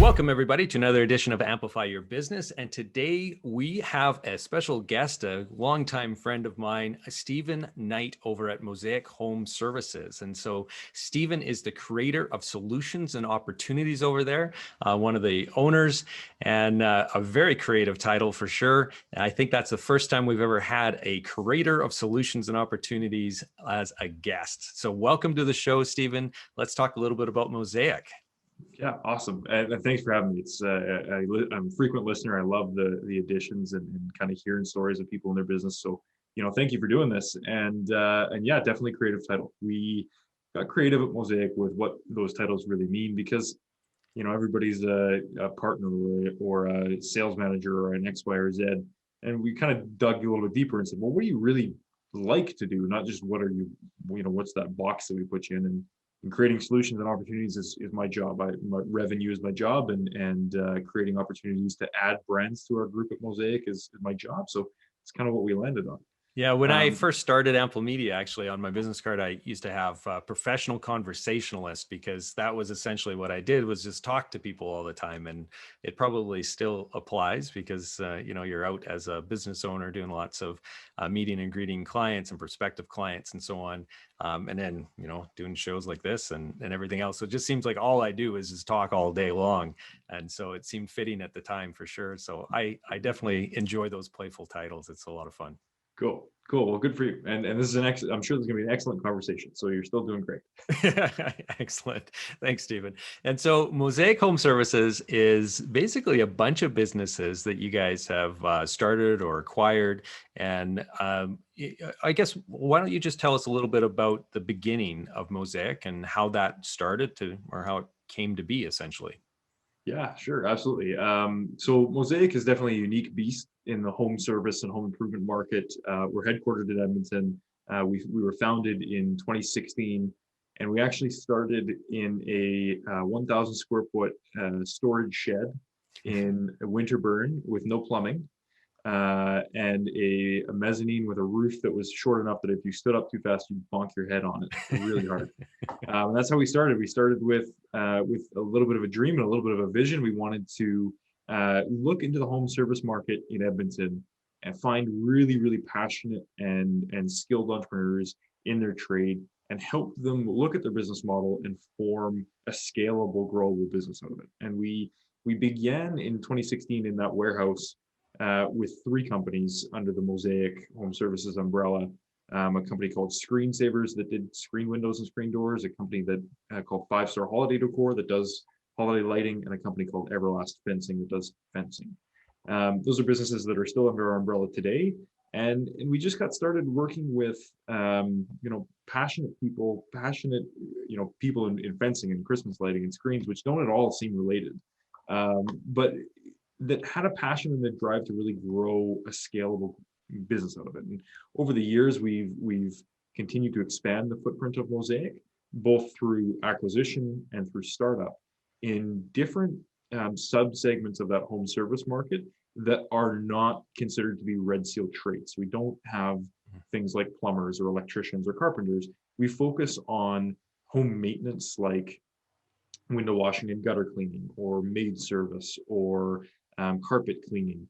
Welcome, everybody, to another edition of Amplify Your Business. And today we have a special guest, a longtime friend of mine, Stephen Knight over at Mosaic Home Services. And so Stephen is the creator of solutions and opportunities over there, one of the owners, and a very creative title for sure. And I think that's the first time we've ever had a creator of solutions and opportunities as a guest. So welcome to the show, Stephen. Let's talk a little bit about Mosaic. Yeah, awesome. And thanks for having me. I'm a frequent listener. I love the additions and kind of hearing stories of people in their business. So, thank you for doing this. And yeah, definitely creative title. We got creative at Mosaic with what those titles really mean because, everybody's a partner or a sales manager or an X, Y, or Z. And we kind of dug a little bit deeper and said, well, what do you really like to do? Not just what are you, what's that box that we put you in? And creating solutions and opportunities is my job. My revenue is my job, and creating opportunities to add brands to our group at Mosaic is my job. So it's kind of what we landed on. Yeah, when I first started Ample Media, actually on my business card, I used to have professional conversationalist because that was essentially what I did was just talk to people all the time. And it probably still applies because, you're out as a business owner doing lots of meeting and greeting clients and prospective clients and so on. And then, doing shows like this and everything else. So it just seems like all I do is just talk all day long. And so it seemed fitting at the time for sure. So I definitely enjoy those playful titles. It's a lot of fun. Cool. Well, good for you. And this is I'm sure there's going to be an excellent conversation. So you're still doing great. Excellent. Thanks, Stephen. And so Mosaic Home Services is basically a bunch of businesses that you guys have started or acquired. And I guess, why don't you just tell us a little bit about the beginning of Mosaic and how that started or how it came to be, essentially? Yeah, sure. Absolutely. So Mosaic is definitely a unique beast in the home service and home improvement market. We're headquartered in Edmonton. We were founded in 2016, and we actually started in a 1,000 square foot storage shed in Winterburn with no plumbing, and a mezzanine with a roof that was short enough that if you stood up too fast, you'd bonk your head on it really hard. And that's how we started. We started with a little bit of a dream and a little bit of a vision. We wanted to look into the home service market in Edmonton and find really, really passionate and skilled entrepreneurs in their trade and help them look at their business model and form a scalable, growable business out of it. And we began in 2016 in that warehouse with 3 companies under the Mosaic Home Services umbrella. A company called Screensavers that did screen windows and screen doors, a company that called 5-Star Holiday Decor that does holiday lighting, and a company called Everlast Fencing that does fencing. Those are businesses that are still under our umbrella today. And we just got started working with, passionate people, people in fencing and Christmas lighting and screens, which don't at all seem related. But that had a passion and a drive to really grow a scalable business out of it. And over the years, we've continued to expand the footprint of Mosaic, both through acquisition and through startup in different sub-segments of that home service market that are not considered to be red seal trades. We don't have things like plumbers or electricians or carpenters. We focus on home maintenance like window washing and gutter cleaning or maid service or carpet cleaning,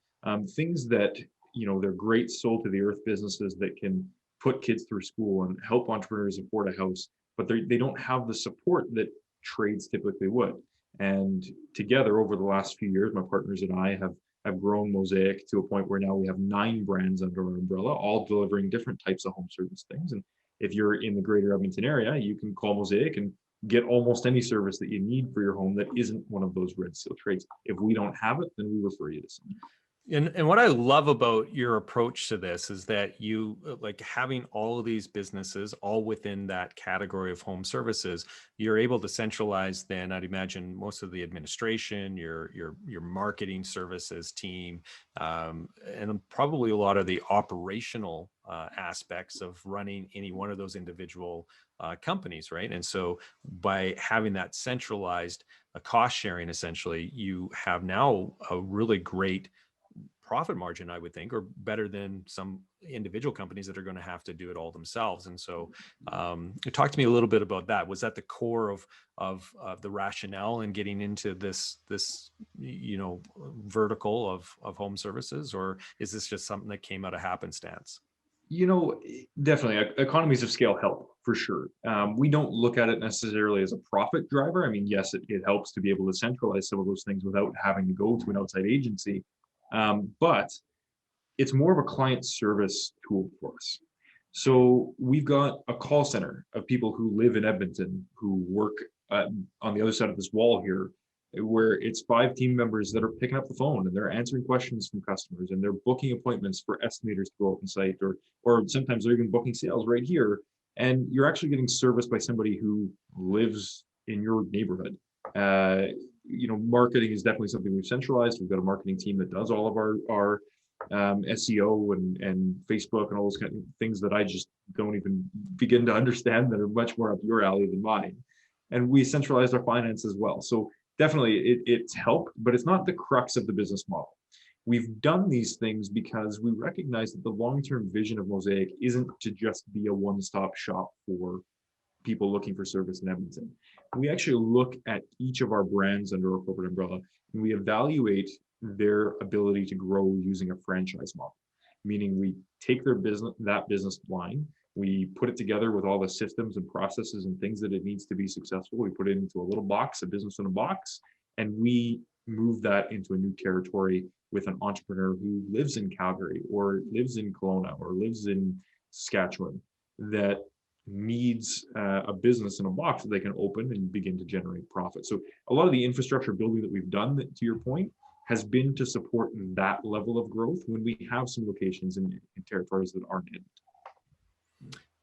things that, they're great soul to the earth businesses that can put kids through school and help entrepreneurs afford a house, but they don't have the support that trades typically would. And together over the last few years, my partners and I have grown Mosaic to a point where now we have 9 brands under our umbrella, all delivering different types of home service things. And if you're in the greater Edmonton area, you can call Mosaic and get almost any service that you need for your home that isn't one of those red seal trades. If we don't have it, then we refer you to someone. And what I love about your approach to this is that you like having all of these businesses all within that category of home services, you're able to centralize then I'd imagine most of the administration, your marketing services team, and probably a lot of the operational aspects of running any one of those individual companies, right? And so by having that centralized cost sharing, essentially, you have now a really great profit margin, I would think, or better than some individual companies that are going to have to do it all themselves. And so, talk to me a little bit about that. Was that the core of the rationale in getting into this vertical of home services, or is this just something that came out of happenstance? Definitely economies of scale help for sure. We don't look at it necessarily as a profit driver. I mean, yes, it helps to be able to centralize some of those things without having to go to an outside agency. But it's more of a client service tool for us. So we've got a call center of people who live in Edmonton who work on the other side of this wall here, where it's 5 team members that are picking up the phone and they're answering questions from customers and they're booking appointments for estimators to go out on site, or sometimes they're even booking sales right here. And you're actually getting serviced by somebody who lives in your neighborhood. Marketing is definitely something we've centralized. We've got a marketing team that does all of our SEO and Facebook and all those kind of things that I just don't even begin to understand, that are much more up your alley than mine. And we centralized our finance as well. So definitely it's helped, but it's not the crux of the business model. We've done these things because we recognize that the long-term vision of Mosaic isn't to just be a one-stop shop for people looking for service in Edmonton. We actually look at each of our brands under our corporate umbrella and we evaluate their ability to grow using a franchise model, meaning we take that business line, we put it together with all the systems and processes and things that it needs to be successful. We put it into a little box, a business in a box, and we move that into a new territory with an entrepreneur who lives in Calgary or lives in Kelowna or lives in Saskatchewan that needs a business in a box that they can open and begin to generate profit. So a lot of the infrastructure building that we've done, to your point, has been to support that level of growth when we have some locations in territories that aren't in.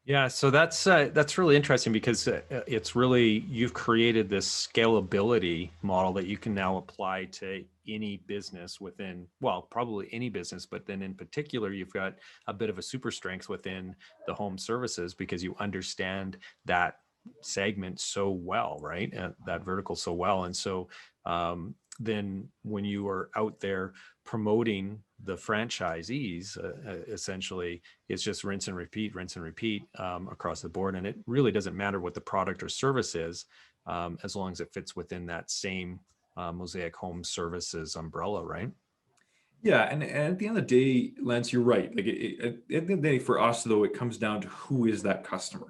Yeah, so that's really interesting because it's really, you've created this scalability model that you can now apply to any business within, well, probably any business, but then in particular, you've got a bit of a super strength within the home services because you understand that segment so well, right? That vertical so well. And so then when you are out there promoting the franchisees, essentially, it's just rinse and repeat across the board. And it really doesn't matter what the product or service is, as long as it fits within that same Mosaic Home Services umbrella, right? Yeah, and at the end of the day, Lance, you're right. Like at the end of the day, for us though, it comes down to who is that customer.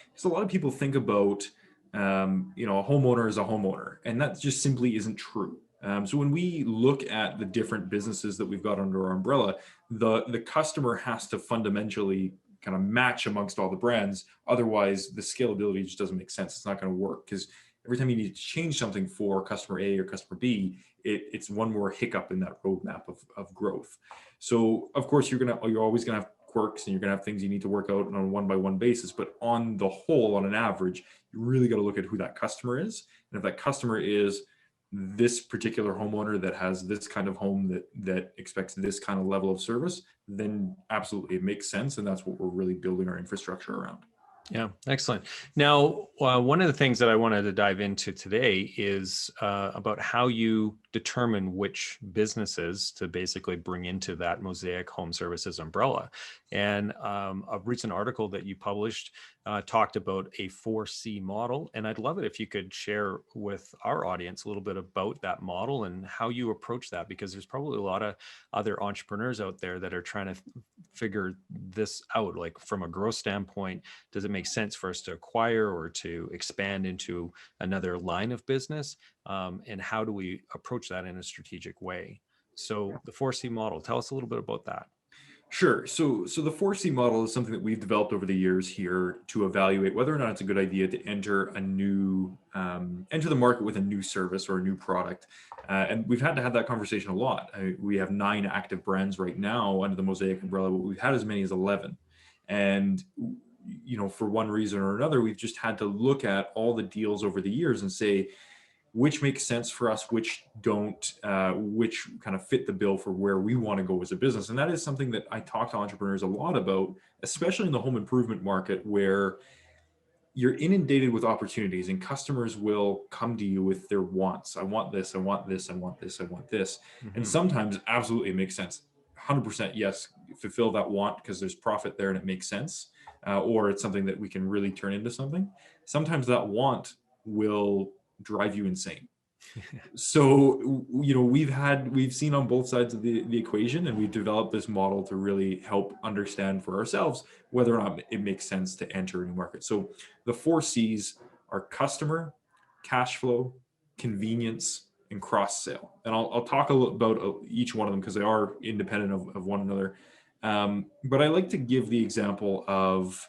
Because a lot of people think about, a homeowner is a homeowner, and that just simply isn't true. So when we look at the different businesses that we've got under our umbrella, the customer has to fundamentally kind of match amongst all the brands. Otherwise, the scalability just doesn't make sense. It's not going to work because every time you need to change something for customer A or customer B, it's one more hiccup in that roadmap of growth. So of course you're always gonna have quirks and you're gonna have things you need to work out on a one-by-one basis. But on the whole, on an average, you really got to look at who that customer is. And if that customer is this particular homeowner that has this kind of home that expects this kind of level of service, then absolutely it makes sense. And that's what we're really building our infrastructure around. Yeah, excellent. Now, one of the things that I wanted to dive into today is about how you determine which businesses to basically bring into that Mosaic Home Services umbrella. And a recent article that you published talked about a 4C model. And I'd love it if you could share with our audience a little bit about that model and how you approach that, because there's probably a lot of other entrepreneurs out there that are trying to figure this out. Like from a growth standpoint, does it make sense for us to acquire or to expand into another line of business? And how do we approach that in a strategic way? So the 4C model, tell us a little bit about that. Sure. So the 4C model is something that we've developed over the years here to evaluate whether or not it's a good idea to enter the market with a new service or a new product. And we've had to have that conversation a lot. We have 9 active brands right now under the Mosaic umbrella, but we've had as many as 11. And for one reason or another, we've just had to look at all the deals over the years and say, which makes sense for us, which don't, which kind of fit the bill for where we want to go as a business. And that is something that I talk to entrepreneurs a lot about, especially in the home improvement market, where you're inundated with opportunities and customers will come to you with their wants. I want this, I want this, I want this, I want this. Mm-hmm. And sometimes absolutely it makes sense. 100% yes, fulfill that want because there's profit there and it makes sense, or it's something that we can really turn into something. Sometimes that want will drive you insane. So, we've seen on both sides of the equation, and we've developed this model to really help understand for ourselves whether or not it makes sense to enter a new market. So the 4 C's are customer, cash flow, convenience, and cross sale. And I'll talk a little about each one of them because they are independent of one another. But I like to give the example of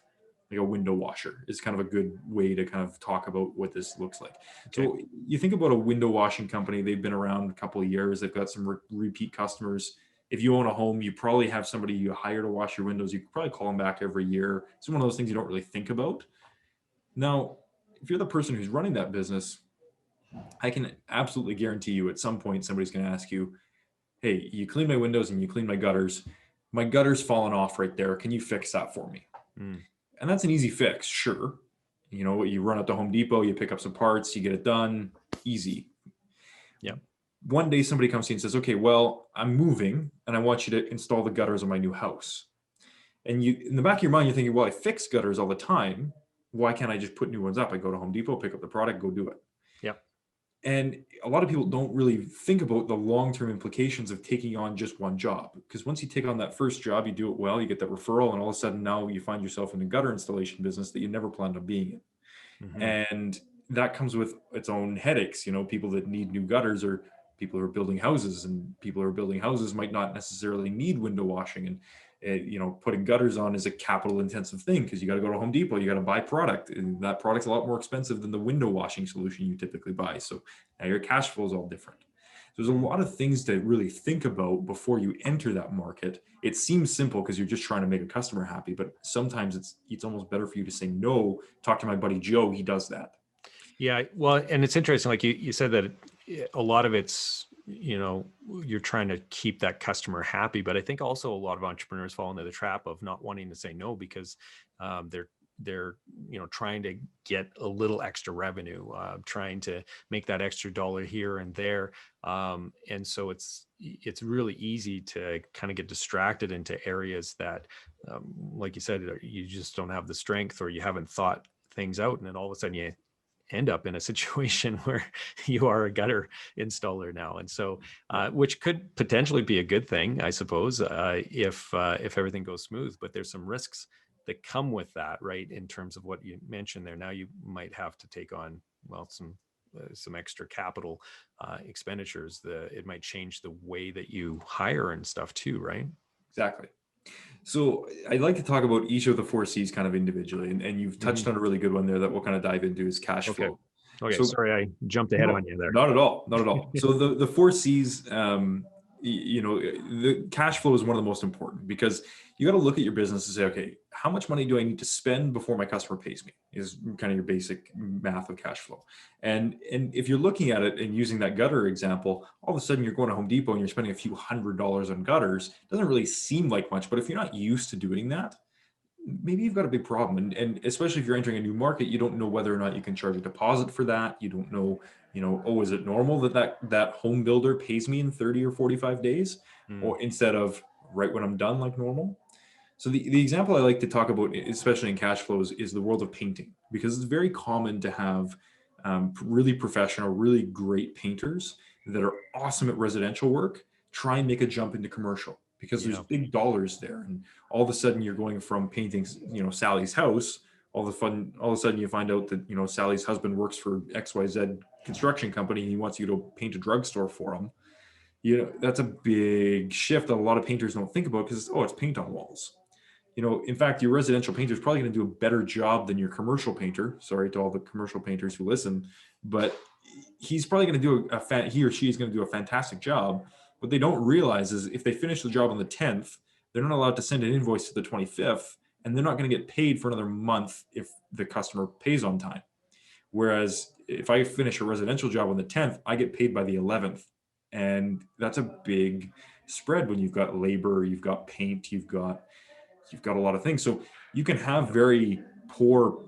like a window washer is kind of a good way to kind of talk about what this looks like. Okay. So you think about a window washing company, they've been around a couple of years, they've got some repeat customers. If you own a home, you probably have somebody you hire to wash your windows. You could probably call them back every year. It's one of those things you don't really think about. Now, if you're the person who's running that business, I can absolutely guarantee you at some point somebody's going to ask you, hey, you clean my windows and you clean my gutters. My gutter's fallen off right there. Can you fix that for me? Mm. And that's an easy fix, sure. You run up to Home Depot, you pick up some parts, you get it done, easy. Yep. One day somebody comes to you and says, okay, well, I'm moving and I want you to install the gutters on my new house. And you, in the back of your mind, you're thinking, well, I fix gutters all the time. Why can't I just put new ones up? I go to Home Depot, pick up the product, go do it. Yep. And a lot of people don't really think about the long-term implications of taking on just one job. Because once you take on that first job, you do it well, you get that referral, and all of a sudden now you find yourself in a gutter installation business that you never planned on being in. Mm-hmm. And that comes with its own headaches. People that need new gutters are people who are building houses, and people who are building houses might not necessarily need window washing. And putting gutters on is a capital intensive thing because you got to go to Home Depot, you got to buy product, and that product's a lot more expensive than the window washing solution you typically buy. So now your cash flow is all different. There's a lot of things to really think about before you enter that market. It seems simple because you're just trying to make a customer happy, but sometimes it's almost better for you to say no. Talk to my buddy Joe, he does that. Yeah, well, and it's interesting, like you said that a lot of it's, you're trying to keep that customer happy, but I think also a lot of entrepreneurs fall into the trap of not wanting to say no because they're trying to get a little extra revenue, trying to make that extra dollar here and there, and so it's really easy to kind of get distracted into areas that, like you said, you just don't have the strength or you haven't thought things out, and then all of a sudden you end up in a situation where you are a gutter installer now. And so, which could potentially be a good thing, I suppose, if everything goes smooth, but there's some risks that come with that, right? In terms of what you mentioned there. Now you might have to take on, well, some extra capital expenditures. It might change the way that you hire and stuff too, right? Exactly. So I'd like to talk about each of the 4 C's kind of individually, and you've touched on a really good one there that we'll kind of dive into is cash Okay. flow. Okay. So Sorry, I jumped ahead no, on you there. not at all, not at all. So the 4 C's, the cash flow is one of the most important because you got to look at your business and say, okay, how much money do I need to spend before my customer pays me? Is kind of your basic math of cash flow. And if you're looking at it and using that gutter example, all of a sudden you're going to Home Depot and you're spending a few $100s on gutters. It doesn't really seem like much, but if you're not used to doing that, maybe you've got a big problem. And especially if you're entering a new market, you don't know whether or not you can charge a deposit for that. You don't know, oh, is it normal that home builder pays me in 30 or 45 days or instead of right when I'm done like normal? So the example I like to talk about, especially in cash flows, is the world of painting, because it's very common to have really professional, really great painters that are awesome at residential work try and make a jump into commercial because there's big dollars there. And all of a sudden you're going from painting, Sally's house. All of a sudden you find out that, Sally's husband works for XYZ construction company. And he wants you to paint a drugstore for him. That's a big shift that a lot of painters don't think about because, it's paint on walls. In fact, your residential painter is probably going to do a better job than your commercial painter. Sorry to all the commercial painters who listen, but he's probably going to do he or she is going to do a fantastic job. What they don't realize is if they finish the job on the 10th, they're not allowed to send an invoice to the 25th, and they're not going to get paid for another month if the customer pays on time. Whereas if I finish a residential job on the 10th, I get paid by the 11th. And that's a big spread when you've got labor, you've got paint, you've got a lot of things. So you can have very poor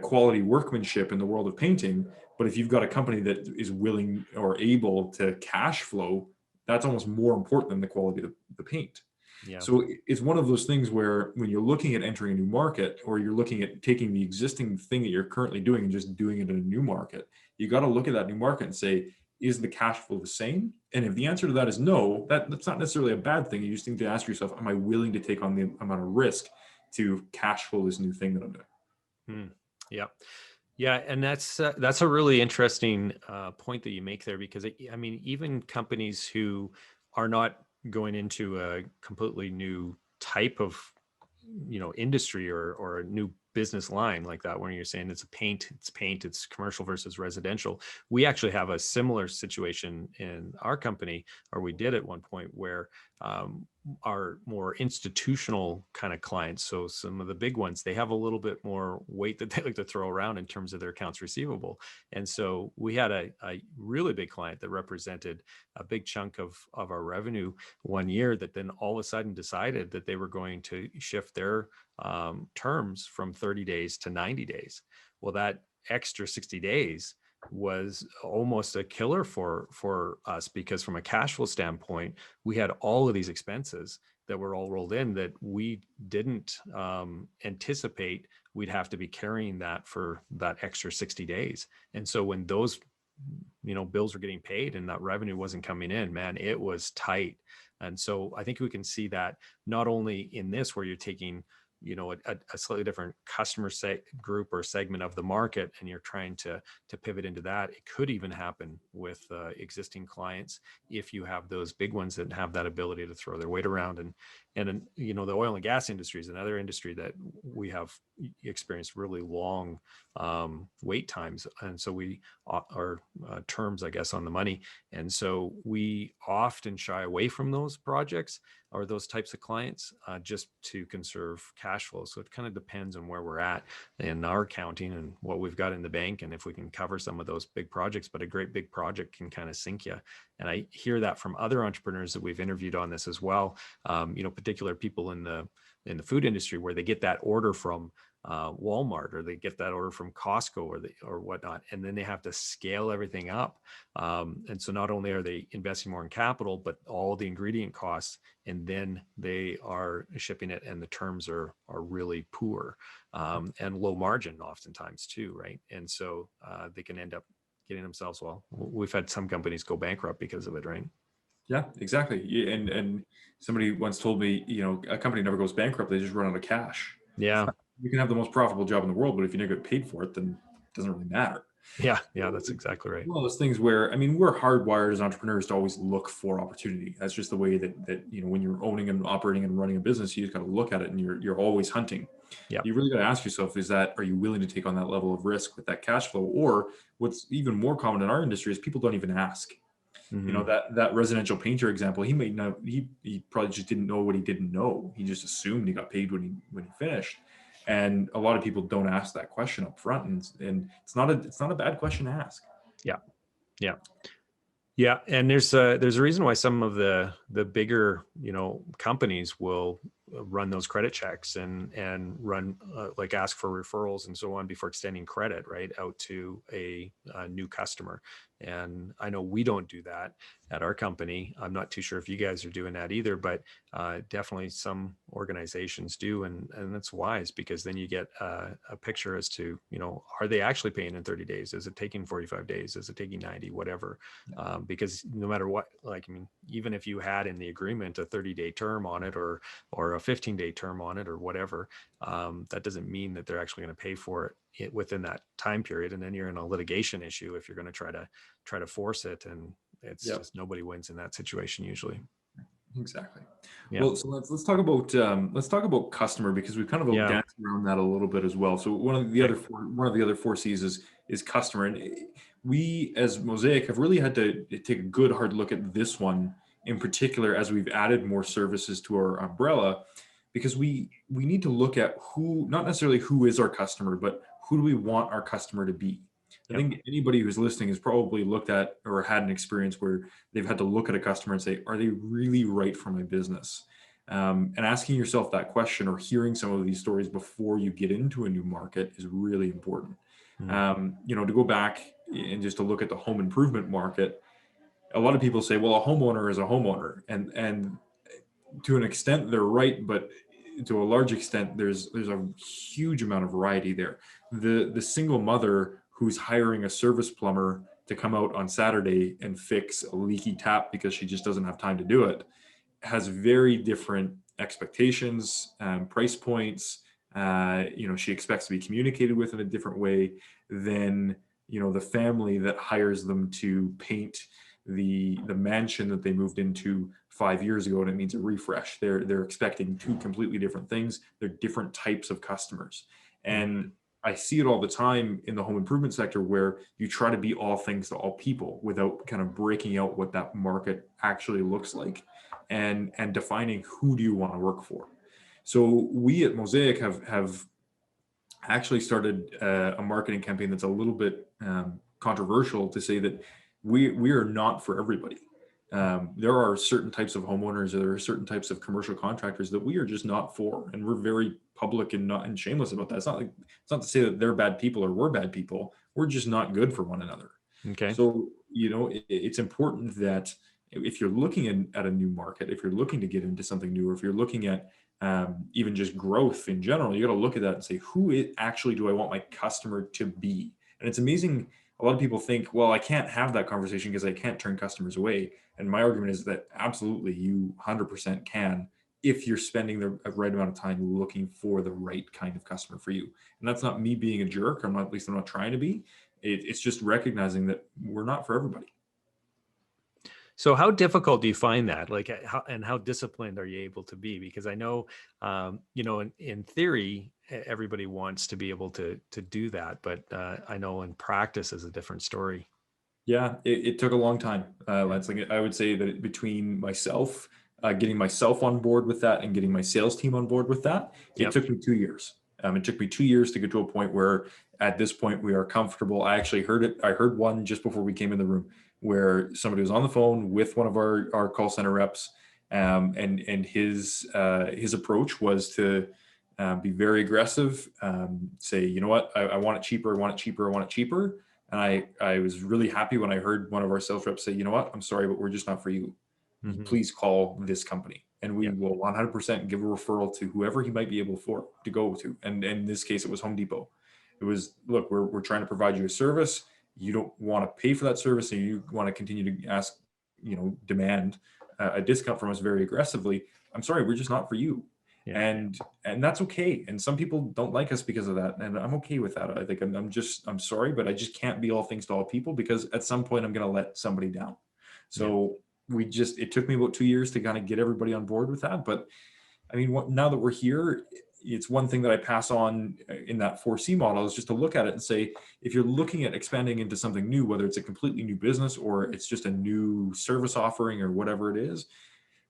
quality workmanship in the world of painting, but if you've got a company that is willing or able to cash flow, that's almost more important than the quality of the paint. Yeah. So it's one of those things where when you're looking at entering a new market, or you're looking at taking the existing thing that you're currently doing and just doing it in a new market, you got to look at that new market and say, is the cash flow the same? And if the answer to that is no, that's not necessarily a bad thing. You just need to ask yourself, am I willing to take on the amount of risk to cash flow this new thing that I'm doing? Hmm. Yeah. Yeah, and that's a really interesting point that you make there, because I mean, even companies who are not going into a completely new type of, industry, or a new business line like that, when you're saying it's paint, it's commercial versus residential. We actually have a similar situation in our company, or we did at one point, where our more institutional kind of clients, so some of the big ones, they have a little bit more weight that they like to throw around in terms of their accounts receivable. And so we had a really big client that represented a big chunk of our revenue one year, that then all of a sudden decided that they were going to shift their terms from 30 days to 90 days. Well, that extra 60 days was almost a killer for us, because from a cash flow standpoint, we had all of these expenses that were all rolled in that we didn't anticipate we'd have to be carrying that for that extra 60 days. And so when those bills were getting paid and that revenue wasn't coming in, man, it was tight. And so I think we can see that not only in this, where you're taking a slightly different customer group or segment of the market, and you're trying to pivot into that. It could even happen with existing clients, if you have those big ones that have that ability to throw their weight around. And the oil and gas industry is another industry that we have experienced really long wait times, and so we are terms, I guess, on the money. And so we often shy away from those projects or those types of clients, just to conserve cash flow. So it kind of depends on where we're at in our accounting and what we've got in the bank, and if we can cover some of those big projects. But a great big project can kind of sink you. And I hear that from other entrepreneurs that we've interviewed on this as well. Particular people in the food industry, where they get that order from Walmart, or they get that order from Costco, or whatnot, and then they have to scale everything up. And so not only are they investing more in capital, but all the ingredient costs, and then they are shipping it, and the terms are really poor, and low margin oftentimes too, right? And so they can end up getting themselves, well, we've had some companies go bankrupt because of it, right? Yeah, exactly. And somebody once told me, a company never goes bankrupt; they just run out of cash. Yeah. You can have the most profitable job in the world, but if you never get paid for it, then it doesn't really matter. Yeah. That's exactly right. One of those things where, I mean, we're hardwired as entrepreneurs to always look for opportunity. That's just the way that when you're owning and operating and running a business, you just got to look at it, and you're always hunting. Yeah. You really got to ask yourself, are you willing to take on that level of risk with that cash flow? Or what's even more common in our industry is people don't even ask. Mm-hmm. That residential painter example, he may know, he probably just didn't know what he didn't know. He just assumed he got paid when he finished. And a lot of people don't ask that question up front, and it's not a bad question to ask. Yeah. Yeah. Yeah, and there's a reason why some of the bigger companies will run those credit checks and run like ask for referrals and so on before extending credit right out to a new customer. And I know we don't do that at our company. I'm not too sure if you guys are doing that either, but definitely some organizations do, and that's wise, because then you get a picture as to are they actually paying in 30 days? Is it taking 45 days? Is it taking 90? Whatever. Because no matter what, even if you had in the agreement a 30-day term on it, or a 15-day term on it, or whatever, that doesn't mean that they're actually going to pay for it within that time period. And then you're in a litigation issue if you're going to try to force it, and it's just nobody wins in that situation usually. Exactly. Yeah. Well, so let's talk about customer, because we've kind of danced around that a little bit as well. So one of the other four C's is customer, and we as Mosaic have really had to take a good hard look at this one in particular as we've added more services to our umbrella, because we need to look at not necessarily who is our customer, but who do we want our customer to be. I think anybody who's listening has probably looked at or had an experience where they've had to look at a customer and say, are they really right for my business? And asking yourself that question, or hearing some of these stories before you get into a new market, is really important. To go back and just to look at the home improvement market, a lot of people say, well, a homeowner is a homeowner. And to an extent, they're right, but to a large extent, there's a huge amount of variety there. The single mother who's hiring a service plumber to come out on Saturday and fix a leaky tap because she just doesn't have time to do it has very different expectations, price points. She expects to be communicated with in a different way than the family that hires them to paint the mansion that they moved into 5 years ago, and it needs a refresh. They're expecting two completely different things. They're different types of customers, and I see it all the time in the home improvement sector where you try to be all things to all people without kind of breaking out what that market actually looks like and defining who do you want to work for. So we at Mosaic have actually started a marketing campaign that's a little bit controversial to say that we are not for everybody. There are certain types of homeowners, or there are certain types of commercial contractors that we are just not for, and we're very public and shameless about that. It's not to say that they're bad people or we're bad people. We're just not good for one another. Okay. So it's important that if you're looking at a new market, if you're looking to get into something new, or if you're looking at even just growth in general, you got to look at that and say, actually do I want my customer to be? And it's amazing. A lot of people think, well, I can't have that conversation because I can't turn customers away. And my argument is that absolutely you 100% can, if you're spending the right amount of time looking for the right kind of customer for you. And that's not me being a jerk. At least I'm not trying to be. It's just recognizing that we're not for everybody. So how difficult do you find that? Like, how disciplined are you able to be? Because I know, in theory, everybody wants to be able to do that, but I know in practice is a different story. Yeah, it took a long time. Lance, like I would say that between myself, getting myself on board with that and getting my sales team on board with that, it took me 2 years. It took me 2 years to get to a point where at this point we are comfortable. I actually heard it. I heard one just before we came in the room where somebody was on the phone with one of our call center reps. And his approach was to be very aggressive, say, you know what, I want it cheaper, I want it cheaper, I want it cheaper. And I was really happy when I heard one of our sales reps say, you know what, I'm sorry, but we're just not for you. Mm-hmm. Please call this company. And we will 100% give a referral to whoever he might be able to go to. And in this case, it was Home Depot. It was, look, we're trying to provide you a service. You don't want to pay for that service, and you want to continue to ask, demand a discount from us very aggressively. I'm sorry, we're just not for you. Yeah. And that's okay. And some people don't like us because of that. And I'm okay with that. I think I'm sorry, but I just can't be all things to all people, because at some point I'm going to let somebody down. So it took me about 2 years to kind of get everybody on board with that. But I mean, now that we're here, it's one thing that I pass on in that 4C model is just to look at it and say, if you're looking at expanding into something new, whether it's a completely new business or it's just a new service offering or whatever it is,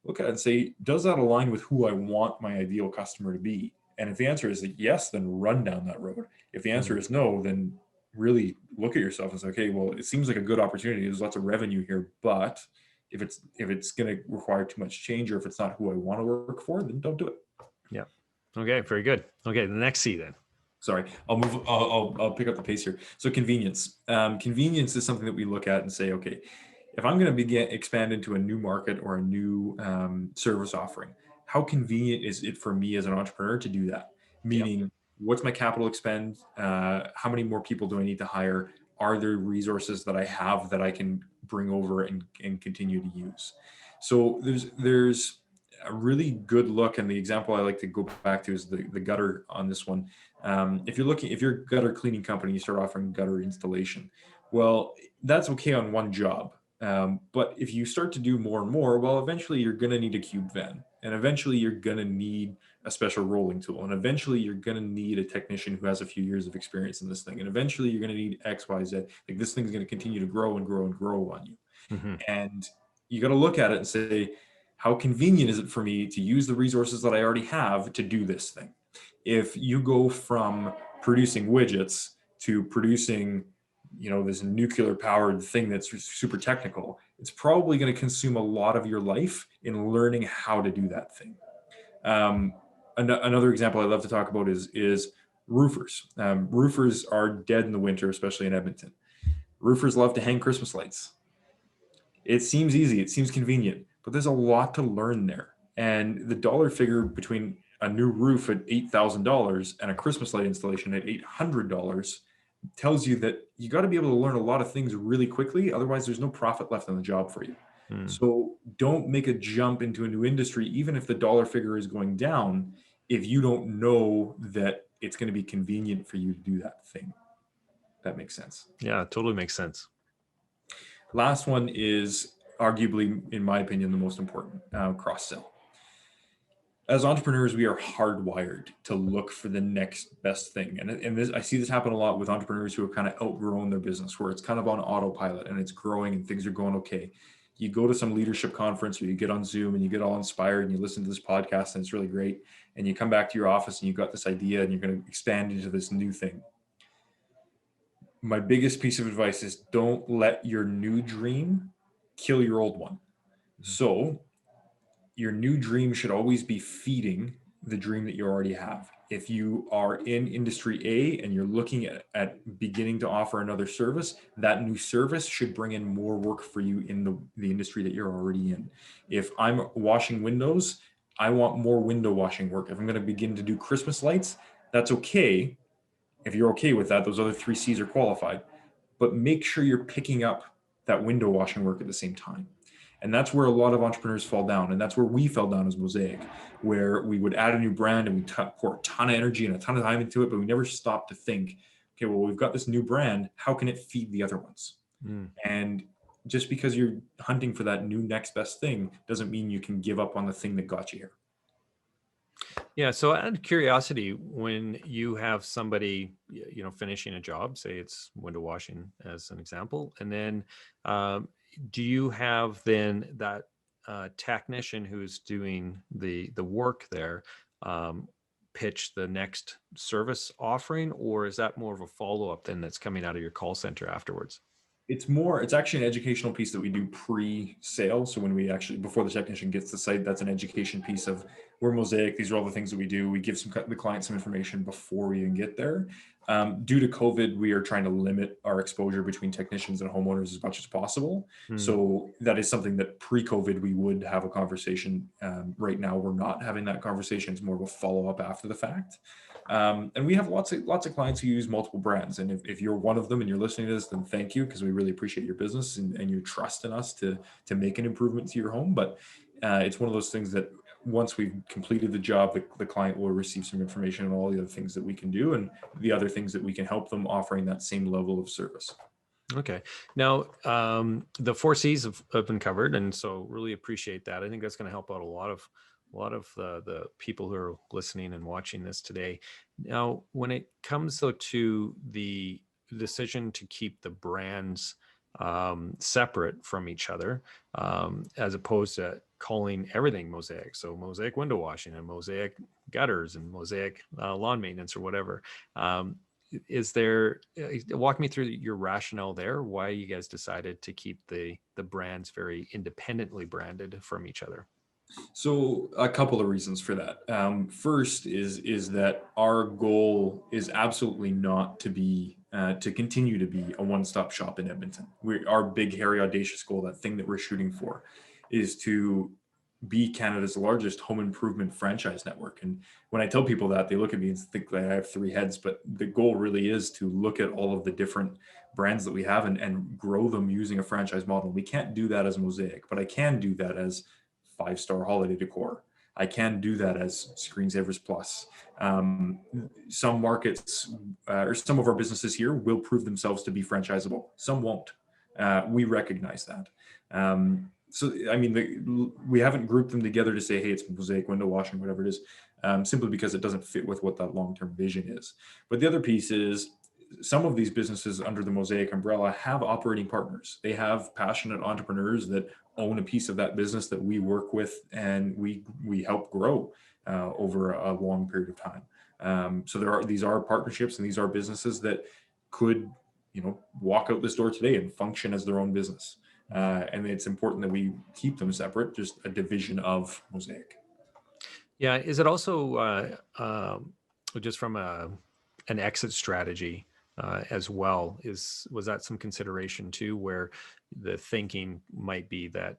look at it and say, does that align with who I want my ideal customer to be? And if the answer is yes, then run down that road. If the answer is no, then really look at yourself and say, okay, well, it seems like a good opportunity. There's lots of revenue here, but if it's going to require too much change, or if it's not who I want to work for, then don't do it. Yeah. Okay. Very good. Okay. The next C then. Sorry, I'll pick up the pace here. So convenience. Convenience is something that we look at and say, okay, if I'm going to expand into a new market or a new service offering, how convenient is it for me as an entrepreneur to do that? Meaning, what's my capital expend? How many more people do I need to hire? Are there resources that I have that I can bring over and continue to use? So there's a really good look, and the example I like to go back to is the gutter on this one. If you're a gutter cleaning company, you start offering gutter installation. Well, that's okay on one job. But if you start to do more and more, well, eventually you're going to need a cube van, and eventually you're going to need a special rolling tool, and eventually you're going to need a technician who has a few years of experience in this thing, and eventually you're going to need X, Y, Z. Like, this thing's going to continue to grow and grow and grow on you. Mm-hmm. And you got to look at it and say, how convenient is it for me to use the resources that I already have to do this thing? If you go from producing widgets to producing, this nuclear powered thing that's super technical, it's probably going to consume a lot of your life in learning how to do that thing. Another example I love to talk about is roofers. Roofers are dead in the winter, especially in Edmonton. Roofers love to hang Christmas lights. It seems easy, it seems convenient, but there's a lot to learn there. And the dollar figure between a new roof at $8,000 and a Christmas light installation at $800 tells you that you got to be able to learn a lot of things really quickly. Otherwise, there's no profit left on the job for you. Mm. So don't make a jump into a new industry, even if the dollar figure is going down, if you don't know that it's going to be convenient for you to do that thing. That makes sense. Yeah, totally makes sense. Last one is arguably, in my opinion, the most important, cross-sell. As entrepreneurs, we are hardwired to look for the next best thing. And this, I see this happen a lot with entrepreneurs who have kind of outgrown their business, where it's kind of on autopilot and it's growing and things are going okay. You go to some leadership conference or you get on Zoom and you get all inspired and you listen to this podcast and it's really great. And you come back to your office and you've got this idea and you're going to expand into this new thing. My biggest piece of advice is don't let your new dream kill your old one. So your new dream should always be feeding the dream that you already have. If you are in industry A and you're looking at beginning to offer another service, that new service should bring in more work for you in the industry that you're already in. If I'm washing windows, I want more window washing work. If I'm going to begin to do Christmas lights, that's okay. If you're okay with that, those other 3 C's are qualified, but make sure you're picking up that window washing work at the same time. And that's where a lot of entrepreneurs fall down. And that's where we fell down as Mosaic, where we would add a new brand and we pour a ton of energy and a ton of time into it, but we never stopped to think, okay, well, we've got this new brand. How can it feed the other ones? Mm. And just because you're hunting for that new next best thing doesn't mean you can give up on the thing that got you here. Yeah. So out of curiosity, when you have somebody, finishing a job, say it's window washing as an example, and then do you have then that technician who's doing the work there pitch the next service offering, or is that more of a follow-up then that's coming out of your call center afterwards? It's actually an educational piece that we do pre-sale. So when we actually, before the technician gets to the site, that's an education piece of, we're Mosaic. These are all the things that we do. We give the client some information before we even get there. Due to COVID, we are trying to limit our exposure between technicians and homeowners as much as possible. Mm. So that is something that pre-COVID, we would have a conversation. Right now, we're not having that conversation. It's more of a follow-up after the fact. And we have lots of clients who use multiple brands. And if you're one of them and you're listening to this, then thank you, because we really appreciate your business and your trust in us to make an improvement to your home. But it's one of those things that once we've completed the job, the client will receive some information on all the other things that we can do and the other things that we can help them, offering that same level of service. Okay. Now, the 4 C's have been covered, and so really appreciate that. I think that's going to help out a lot of the people who are listening and watching this today. Now, when it comes though to the decision to keep the brands separate from each other, as opposed to calling everything Mosaic, so Mosaic window washing and Mosaic gutters and Mosaic lawn maintenance or whatever. Is there, walk me through your rationale there, why you guys decided to keep the brands very independently branded from each other? So a couple of reasons for that. First is that our goal is absolutely not to be to continue to be a one-stop shop in Edmonton. Our big, hairy, audacious goal, that thing that we're shooting for, is to be Canada's largest home improvement franchise network. And when I tell people that, they look at me and think that I have 3 heads, but the goal really is to look at all of the different brands that we have and grow them using a franchise model. We can't do that as Mosaic, but I can do that as 5-star holiday decor. I can do that as Screensavers Plus. Some markets or some of our businesses here will prove themselves to be franchisable. Some won't. We recognize that. So, I mean, we haven't grouped them together to say, hey, it's Mosaic window washing, whatever it is, simply because it doesn't fit with what that long-term vision is. But the other piece is, some of these businesses under the Mosaic umbrella have operating partners. They have passionate entrepreneurs that own a piece of that business that we work with and we help grow over a long period of time. So these are partnerships and these are businesses that could, walk out this door today and function as their own business. And it's important that we keep them separate, just a division of Mosaic. Yeah. Is it also just from an exit strategy as well? Was that some consideration too, where the thinking might be that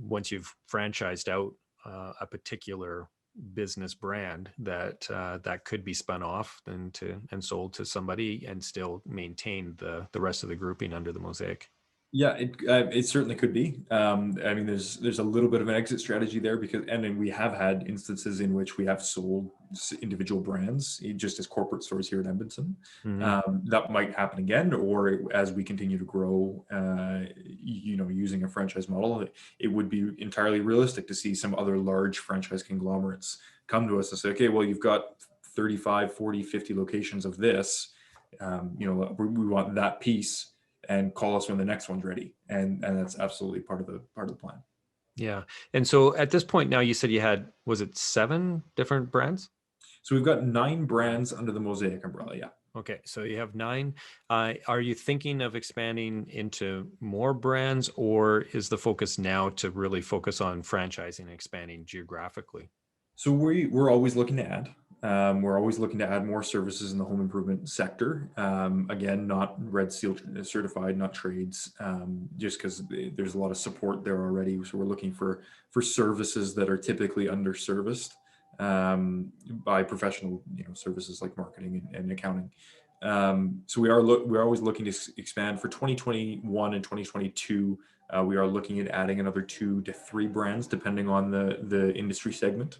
once you've franchised out a particular business brand that that could be spun off and sold to somebody and still maintain the rest of the grouping under the Mosaic. Yeah, it certainly could be. I mean, there's a little bit of an exit strategy there because, and then we have had instances in which we have sold individual brands just as corporate stores here in Edmonton. Hmm. That might happen again, or as we continue to grow, using a franchise model, it would be entirely realistic to see some other large franchise conglomerates come to us and say, okay, well, you've got 35, 40, 50 locations of this. We want that piece and call us when the next one's ready. And that's absolutely part of the plan. Yeah. And so at this point now, you said you had, was it 7 different brands? So we've got 9 brands under the Mosaic umbrella. Yeah. Okay, so you have 9. Are you thinking of expanding into more brands, or is the focus now to really focus on franchising and expanding geographically? So we're always looking to add. We're always looking to add more services in the home improvement sector. Again, not Red Seal certified, not trades, just because there's a lot of support there already. So we're looking for services that are typically underserviced by professional, services like marketing and accounting. So we're always looking to expand for 2021 and 2022. We are looking at adding another 2 to 3 brands, depending on the industry segment.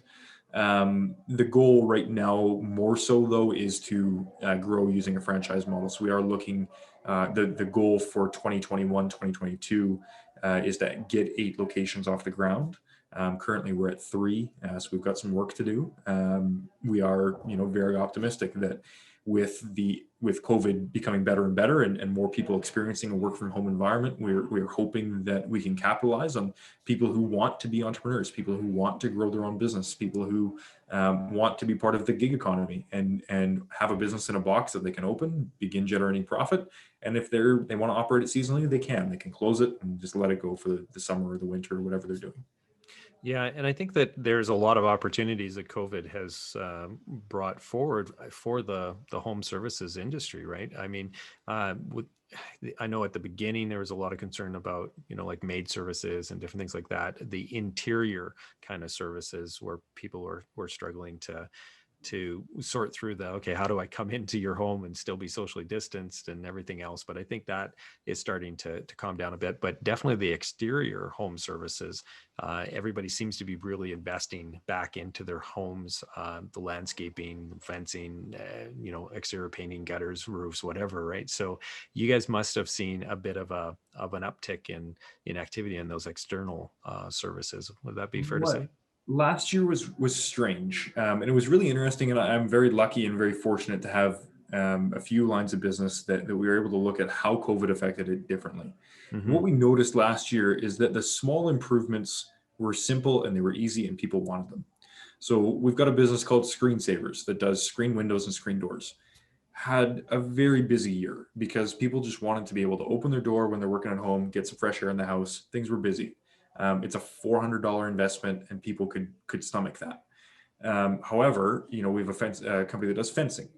The goal right now, more so though, is to grow using a franchise model. So we are looking, the goal for 2021, 2022 is to get 8 locations off the ground. Currently we're at 3, so we've got some work to do. We are, very optimistic that with COVID becoming better and better and more people experiencing a work from home environment, we're hoping that we can capitalize on people who want to be entrepreneurs, people who want to grow their own business, people who want to be part of the gig economy and have a business in a box that they can open, begin generating profit. And if they want to operate it seasonally, they can close it and just let it go for the summer or the winter or whatever they're doing. Yeah, and I think that there's a lot of opportunities that COVID has brought forward for the home services industry, right? I mean, I know at the beginning there was a lot of concern about, like maid services and different things like that, the interior kind of services where people were struggling to sort through okay, how do I come into your home and still be socially distanced and everything else? But I think that is starting to calm down a bit. But definitely the exterior home services, everybody seems to be really investing back into their homes, the landscaping, fencing, exterior painting, gutters, roofs, whatever, right? So you guys must have seen a bit of an uptick in activity in those external services. Would that be fair to say? Last year was strange, and it was really interesting. And I'm very lucky and very fortunate to have a few lines of business that we were able to look at how COVID affected it differently. And Mm-hmm. what we noticed last year is that the small improvements were simple and they were easy and people wanted them. So we've got a business called Screensavers that does screen windows and screen doors. Had a very busy year because people just wanted to be able to open their door when they're working at home, get some fresh air in the house. Things were busy. It's a $400 investment, and people could stomach that. However, we have a company that does fencing.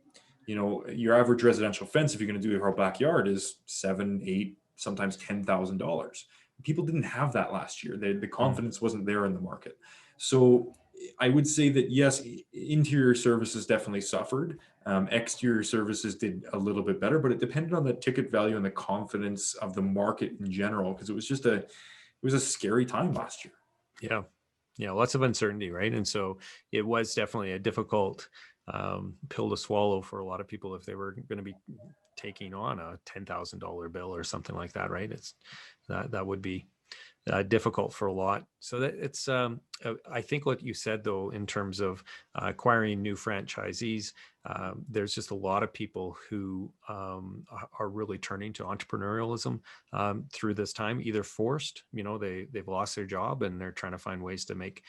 Your average residential fence, if you're going to do your whole backyard, is 7, 8, sometimes $10,000. People didn't have that last year. The confidence wasn't there in the market. So I would say that yes, interior services definitely suffered. Exterior services did a little bit better, but it depended on the ticket value and the confidence of the market in general, because it was a scary time last year. Yeah. Yeah. Lots of uncertainty, right? And so it was definitely a difficult pill to swallow for a lot of people if they were going to be taking on a $10,000 bill or something like that, right? That would be difficult for a lot. So that I think what you said though, in terms of acquiring new franchisees, there's just a lot of people who are really turning to entrepreneurialism through this time, either forced, they've lost their job and they're trying to find ways to make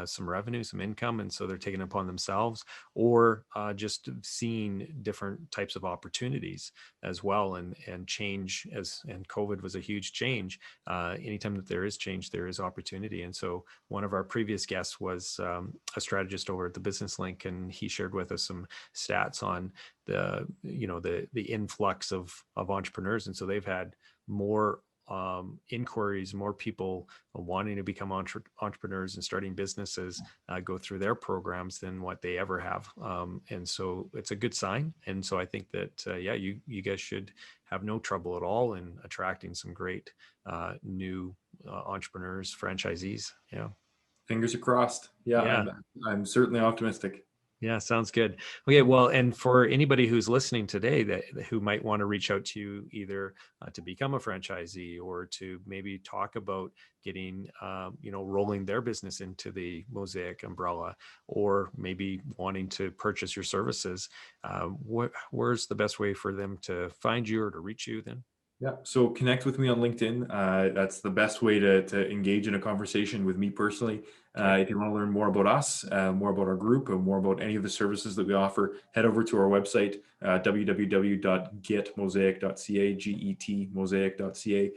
some revenue, some income. And so they're taking it upon themselves, or just seeing different types of opportunities as well. And change, and COVID was a huge change. Anytime that there is change, there is opportunity. And so one of our previous guests was a strategist over at the Business Link, and he shared with us some stats on the influx of entrepreneurs. And so they've had more inquiries, more people wanting to become entrepreneurs and starting businesses go through their programs than what they ever have. And so it's a good sign. And so I think that, yeah, you guys should have no trouble at all in attracting some great new entrepreneurs, franchisees. Yeah. Fingers are crossed. Yeah, Yeah. I'm certainly optimistic. Yeah, sounds good. Okay, well, and for anybody who's listening today that who might want to reach out to you either to become a franchisee or to maybe talk about getting, rolling their business into the Mosaic umbrella, or maybe wanting to purchase your services, where's the best way for them to find you or to reach you then? Yeah. So connect with me on LinkedIn. That's the best way to engage in a conversation with me personally. Okay. If you want to learn more about us, more about our group, and more about any of the services that we offer, head over to our website, www.getmosaic.ca, getmosaic.ca.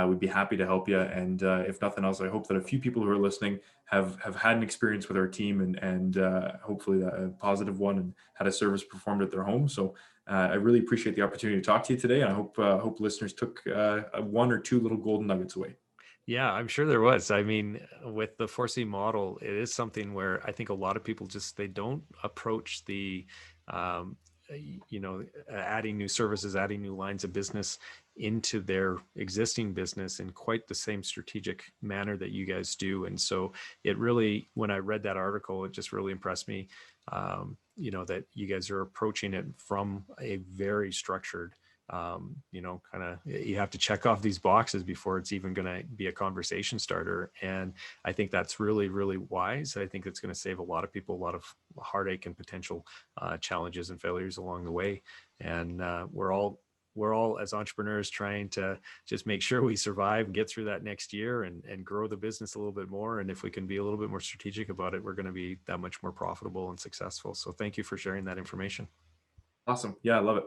We'd be happy to help you. And if nothing else, I hope that a few people who are listening have had an experience with our team and hopefully a positive one, and had a service performed at their home. So I really appreciate the opportunity to talk to you today, and I hope listeners took one or two little golden nuggets away. Yeah, I'm sure there was. I mean, with the 4C model, it is something where I think a lot of people just they don't approach the um, adding new services, adding new lines of business into their existing business in quite the same strategic manner that you guys do. And so it really, when I read that article, it just really impressed me, that you guys are approaching it from a very structured, kind of, you have to check off these boxes before it's even going to be a conversation starter. And I think that's really, really wise. I think it's going to save a lot of people a lot of heartache and potential challenges and failures along the way. And we're all as entrepreneurs trying to just make sure we survive and get through that next year and grow the business a little bit more. And if we can be a little bit more strategic about it, we're going to be that much more profitable and successful. So thank you for sharing that information. Awesome. Yeah, I love it.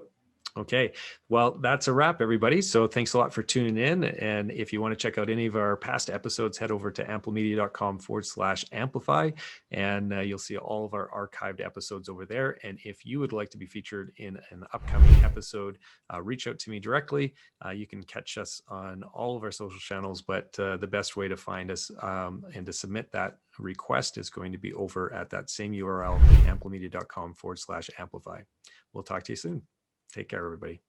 Okay, well, that's a wrap, everybody. So thanks a lot for tuning in. And if you want to check out any of our past episodes, head over to amplimedia.com/amplify, and you'll see all of our archived episodes over there. And if you would like to be featured in an upcoming episode, reach out to me directly. You can catch us on all of our social channels, but the best way to find us and to submit that request is going to be over at that same URL, amplimedia.com/amplify. We'll talk to you soon. Take care, everybody.